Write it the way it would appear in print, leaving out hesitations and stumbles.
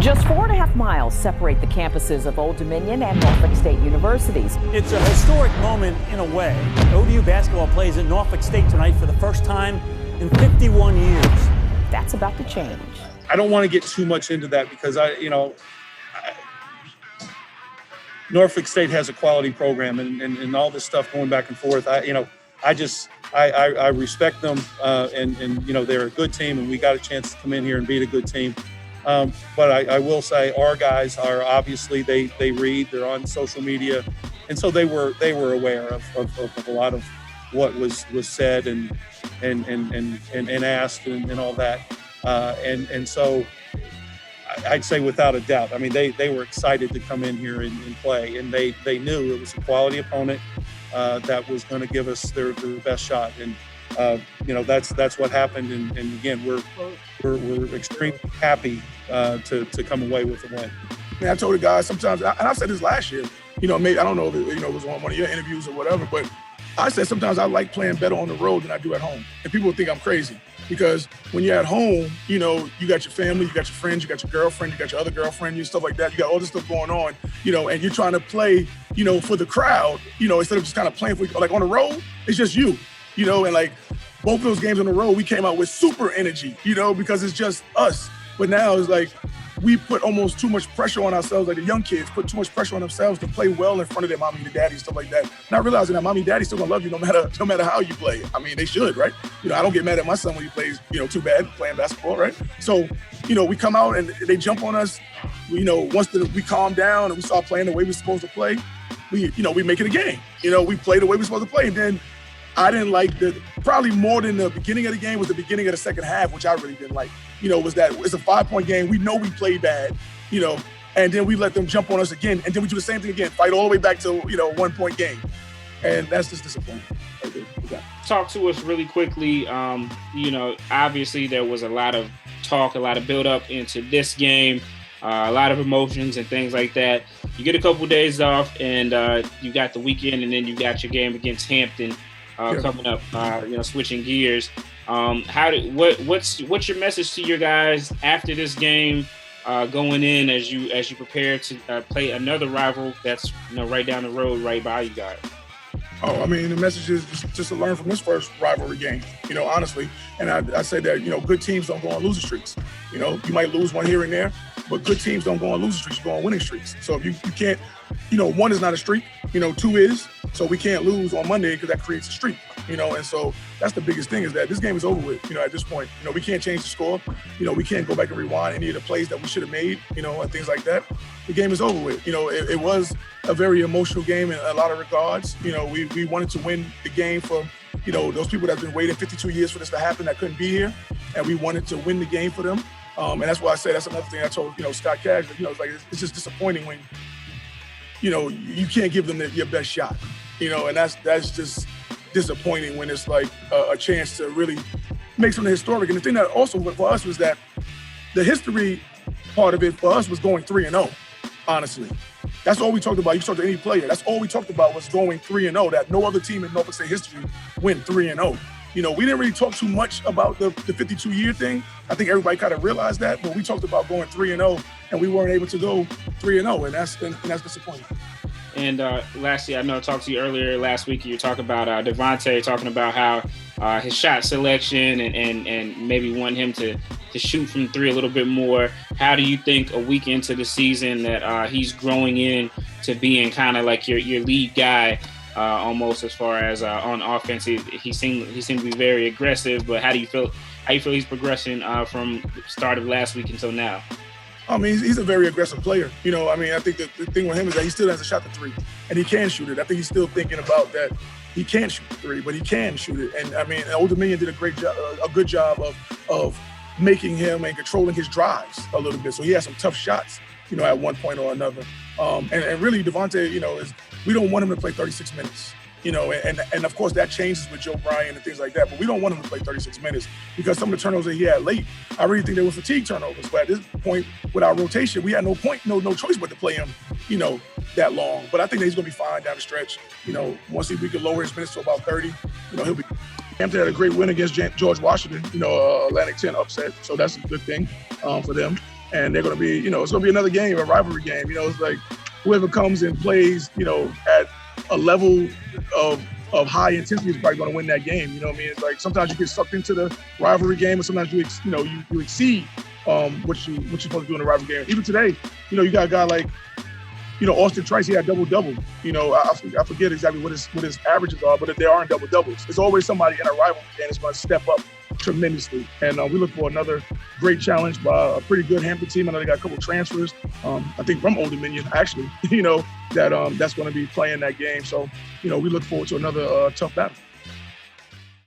Just 4.5 miles separate the campuses of Old Dominion and Norfolk State universities. It's a historic moment in a way. ODU basketball plays at Norfolk State tonight for the first time in 51 years. That's about to change. I don't want to get too much into that because Norfolk State has a quality program and all this stuff going back and forth. I respect them and they're a good team and we got a chance to come in here and beat a good team. But I will say our guys are obviously they read, they're on social media, and so they were aware of a lot of what was said and asked and all that, and so I'd say without a doubt. I mean they were excited to come in here and play, and they knew it was a quality opponent that was going to give us their best shot, and that's what happened, and again we're extremely happy to come away with a win. Man, I told the guys sometimes, and I said this last year, maybe I don't know if it was on one of your interviews or whatever, but I said sometimes I like playing better on the road than I do at home. And people think I'm crazy because when you're at home, you got your family, you got your friends, you got your girlfriend, you got your other girlfriend, stuff like that. You got all this stuff going on, and you're trying to play, for the crowd, instead of just kind of playing for, like on the road, it's just you, and like both of those games on the road, we came out with super energy, because it's just us. But now it's like we put almost too much pressure on ourselves, like the young kids put too much pressure on themselves to play well in front of their mommy and daddy, stuff like that. Not realizing that mommy and daddy still gonna love you no matter how you play. I mean, they should, right? I don't get mad at my son when he plays, too bad playing basketball, right? So, we come out and they jump on us. Once we calm down and we start playing the way we're supposed to play, we make it a game. We play the way we're supposed to play. And then I didn't like probably more than the beginning of the game was the beginning of the second half, which I really didn't like. Was that it's a 5-point game. We know we played bad, and then we let them jump on us again. And then we do the same thing again, fight all the way back to, 1-point game. And that's just disappointing. Talk to us really quickly. Obviously there was a lot of talk, a lot of build up into this game, a lot of emotions and things like that. You get a couple days off and you got the weekend and then you got your game against Hampton. Coming up, switching gears. What's your message to your guys after this game, going in as you prepare to play another rival that's right down the road, right by you guys? Oh, I mean, the message is just to learn from this first rivalry game, honestly. And I say that, good teams don't go on losing streaks. You might lose one here and there, but good teams don't go on losing streaks, you go on winning streaks. So if you can't, 1 is not a streak, 2 is. So we can't lose on Monday because that creates a streak, and so that's the biggest thing is that this game is over with, at this point. We can't change the score. We can't go back and rewind any of the plays that we should have made, and things like that. The game is over with. It was a very emotional game in a lot of regards. We wanted to win the game for, those people that have been waiting 52 years for this to happen that couldn't be here, and we wanted to win the game for them. And that's why I say that's another thing I told, Scott Cash, it's like it's just disappointing when, you can't give them your best shot, and that's just disappointing when it's like a chance to really make something historic. And the thing that also for us was that the history part of it for us was going 3-0, honestly. That's all we talked about. You talk to any player, that's all we talked about was going 3-0, that no other team in Norfolk State history went 3-0. We didn't really talk too much about the 52-year thing. I think everybody kind of realized that, but we talked about going 3-0, and we weren't able to go 3-0, and that's disappointing. And lastly, I know I talked to you earlier last week. You were talking about Devontae, talking about how his shot selection and maybe want him to shoot from 3 a little bit more. How do you think a week into the season that he's growing in to being kind of like your lead guy? Almost as far as on offense, he seemed to be very aggressive. But how do you feel he's progressing from the start of last week until now? I mean, he's a very aggressive player. I think the thing with him is that he still has a shot to 3, and he can shoot it. I think he's still thinking about that. He can't shoot the 3, but he can shoot it. And I mean, Old Dominion did a good job of making him and controlling his drives a little bit. So he has some tough shots, at one point or another. And really, Devontae, we don't want him to play 36 minutes. And of course that changes with Joe Bryan and things like that, but we don't want him to play 36 minutes because some of the turnovers that he had late, I really think they were fatigue turnovers. But at this point with our rotation, we had no choice but to play him, that long. But I think that he's gonna be fine down the stretch. Once we can lower his minutes to about 30, he'll be. Hampton had a great win against George Washington, Atlantic 10 upset, so that's a good thing for them. and they're going to be, it's going to be another game, a rivalry game. It's like whoever comes and plays, at a level of high intensity is probably going to win that game. You know what I mean? It's like sometimes you get sucked into the rivalry game, and sometimes you exceed what you're supposed to do in a rivalry game. Even today, you got a guy like, Austin Trice, he had double-double. I forget exactly what his averages are, but if they are in double-doubles, there's always somebody in a rivalry game that's going to step up tremendously. And we look for another great challenge by a pretty good Hampton team. I know they got a couple transfers, I think from Old Dominion, actually, that's going to be playing that game. So, we look forward to another tough battle.